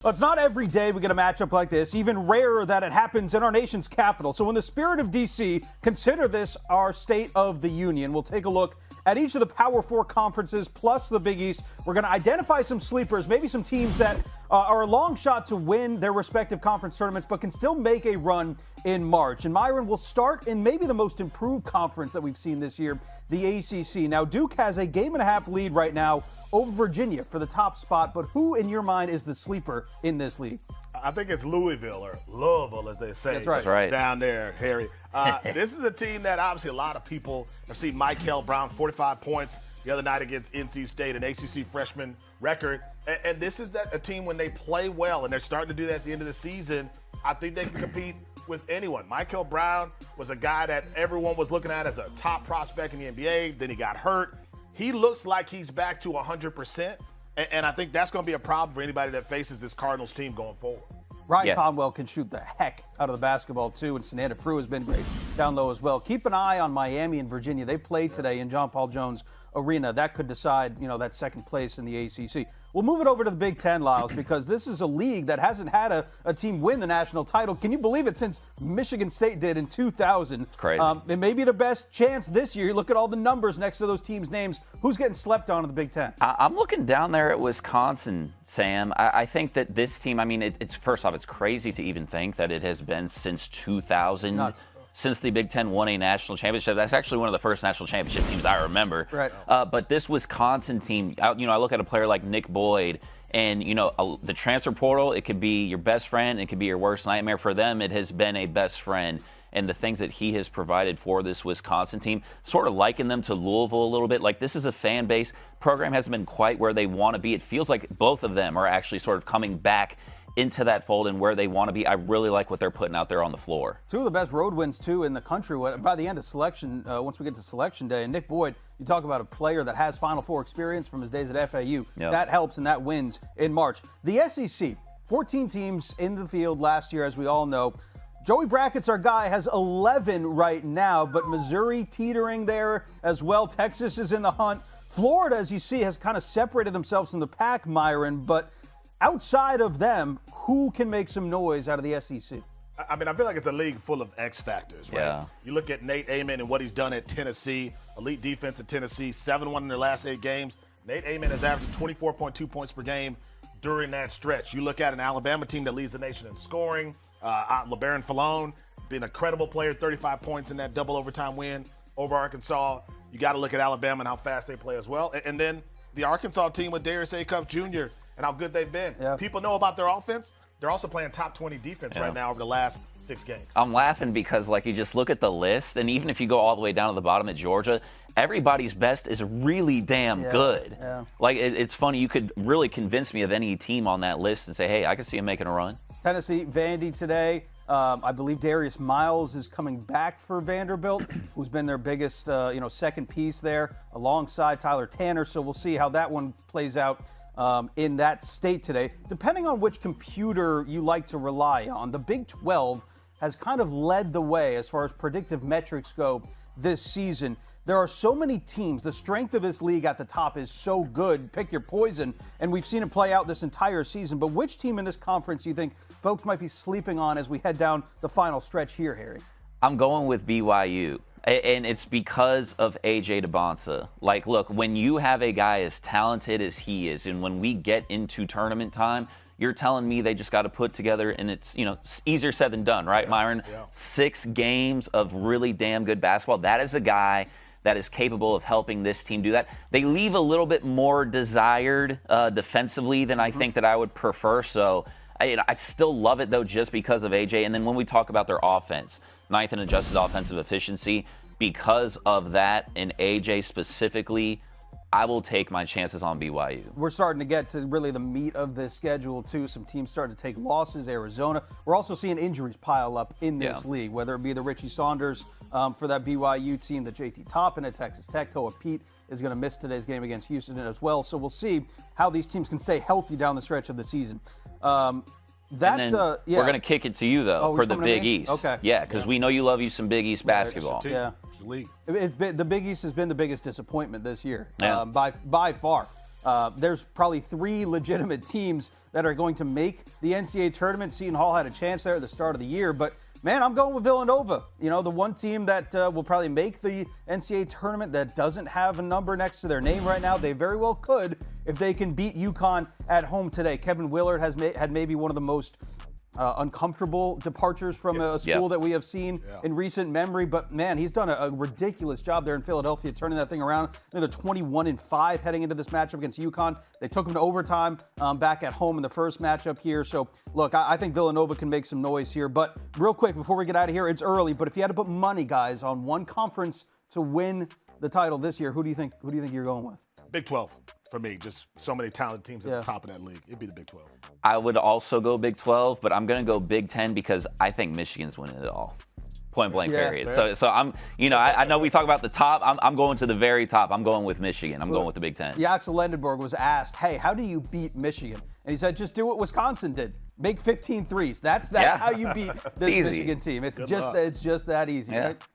Well, it's not every day we get a matchup like this, even rarer that it happens in our nation's capital. So in the spirit of D.C., consider this our State of the Union. We'll take a look at each of the Power Four conferences plus the Big East. We're going to identify some sleepers, maybe some teams that are a long shot to win their respective conference tournaments, but can still make a run in March. And Myron, will start in maybe the most improved conference that we've seen this year, the ACC. Now, Duke has a game-and-a-half lead right now over Virginia for the top spot, but who in your mind is the sleeper in this league? I think it's Louisville, or Louisville, as they say. That's right. That's right. Down there, Harry. This is a team that obviously a lot of people have seen. Mycale Brown, 45 points the other night against NC State, an ACC freshman record. And this is a team when they play well, and they're starting to do that at the end of the season. I think they can compete with anyone. Mycale Brown was a guy that everyone was looking at as a top prospect in the NBA. Then he got hurt. He looks like he's back to 100%, and I think that's going to be a problem for anybody that faces this Cardinals team going forward. Ryan Conwell can shoot the heck out of the basketball, too, and Sananda Frew has been great down low as well. Keep an eye on Miami and Virginia. They play today in John Paul Jones Arena. That could decide, that second place in the ACC. We'll move it over to the Big Ten, Lyles, because this is a league that hasn't had a team win the national title. Can you believe it? Since Michigan State did in 2000. Crazy. It may be their best chance this year. You look at all the numbers next to those teams' names. Who's getting slept on in the Big Ten? I'm looking down there at Wisconsin, Sam. I think that this team, it's first off, it's crazy to even think that it has been since 2000. Nuts. Since the Big Ten won a national championship. That's actually one of the first national championship teams I remember. Right. But this Wisconsin team, I look at a player like Nick Boyd, and, the transfer portal, it could be your best friend, it could be your worst nightmare. For them, it has been a best friend. And the things that he has provided for this Wisconsin team, sort of liken them to Louisville a little bit. Like, this is a fan base. Program hasn't been quite where they want to be. It feels like both of them are actually sort of coming back into that fold and where they want to be. I really like what they're putting out there on the floor. Two of the best road wins, too, in the country by the end of selection, once we get to selection day. And Nick Boyd, you talk about a player that has Final Four experience from his days at FAU. Yep. That helps, and that wins in March. The SEC, 14 teams in the field last year, as we all know. Joey Brackett's our guy, has 11 right now, but Missouri teetering there as well. Texas is in the hunt. Florida, as you see, has kind of separated themselves from the pack, Myron, but outside of them, who can make some noise out of the SEC? I feel like it's a league full of X factors, right? Yeah. You look at Nate Amon and what he's done at Tennessee, elite defense at Tennessee, 7-1 in their last 8 games. Nate Amon has averaged 24.2 points per game during that stretch. You look at an Alabama team that leads the nation in scoring. LeBaron Fallone, being a credible player, 35 points in that double overtime win over Arkansas. You got to look at Alabama and how fast they play as well. And then the Arkansas team with Darius Acuff Jr. and how good they've been. Yeah. People know about their offense. They're also playing top 20 defense right now over the last 6 games. I'm laughing because, you just look at the list, and even if you go all the way down to the bottom at Georgia, everybody's best is really damn good. Yeah. It's funny. You could really convince me of any team on that list and say, hey, I can see him making a run. Tennessee, Vandy today. I believe Darius Miles is coming back for Vanderbilt, who's been their biggest, second piece there, alongside Tyler Tanner. So we'll see how that one plays out in that state today. Depending on which computer you like to rely on, the Big 12 has kind of led the way as far as predictive metrics go this season. There are so many teams. The strength of this league at the top is so good. Pick your poison, and we've seen it play out this entire season. But which team in this conference do you think folks might be sleeping on as we head down the final stretch here, Harry? I'm going with BYU, and it's because of A.J. DeBonsa. Look, when you have a guy as talented as he is, and when we get into tournament time, you're telling me they just got to put together, and it's, easier said than done, right, Myron? Yeah. 6 games of really damn good basketball. That is a guy that is capable of helping this team do that. They leave a little bit more desired defensively than I think that I would prefer. So I still love it, though, just because of A.J. And then when we talk about their offense, 9th in adjusted offensive efficiency, because of that, and A.J. specifically, I will take my chances on BYU. We're starting to get to really the meat of this schedule, too. Some teams starting to take losses. Arizona. We're also seeing injuries pile up in this league, whether it be the Richie Saunders for that BYU team, the JT Toppin at Texas Tech. Koa Pete is going to miss today's game against Houston as well. So we'll see how these teams can stay healthy down the stretch of the season. We're going to kick it to you, though, for the Big East. Okay. Yeah, because we know you love you some Big East basketball. Yeah. League. It's been, the Big East has been the biggest disappointment this year, Yeah. by far. there's probably 3 legitimate teams that are going to make the NCAA tournament. Seton Hall had a chance there at the start of the year, but man, I'm going with Villanova. You know, the one team that will probably make the NCAA tournament that doesn't have a number next to their name right now. They very well could if they can beat UConn at home today. Kevin Willard has had maybe one of the most uncomfortable departures from a school that we have seen in recent memory. But man, he's done a ridiculous job there in Philadelphia, turning that thing around. They're 21-5 heading into this matchup against UConn. They took them to overtime back at home in the first matchup here. So look, I think Villanova can make some noise here. But real quick, before we get out of here, it's early. But if you had to put money, guys, on one conference to win the title this year, who do you think you're going with? Big 12 for me. Just so many talented teams at the top of that league. It'd be the Big 12. I would also go Big 12, but I'm going to go Big 10 because I think Michigan's winning it all. Point blank, period. Fair. So I'm, I know we talk about the top. I'm going to the very top. I'm going with Michigan. I'm going with the Big 10. Axel Lendenberg was asked, hey, how do you beat Michigan? And he said, just do what Wisconsin did. Make 15 threes. That's how you beat this Michigan team. It's just that easy, right?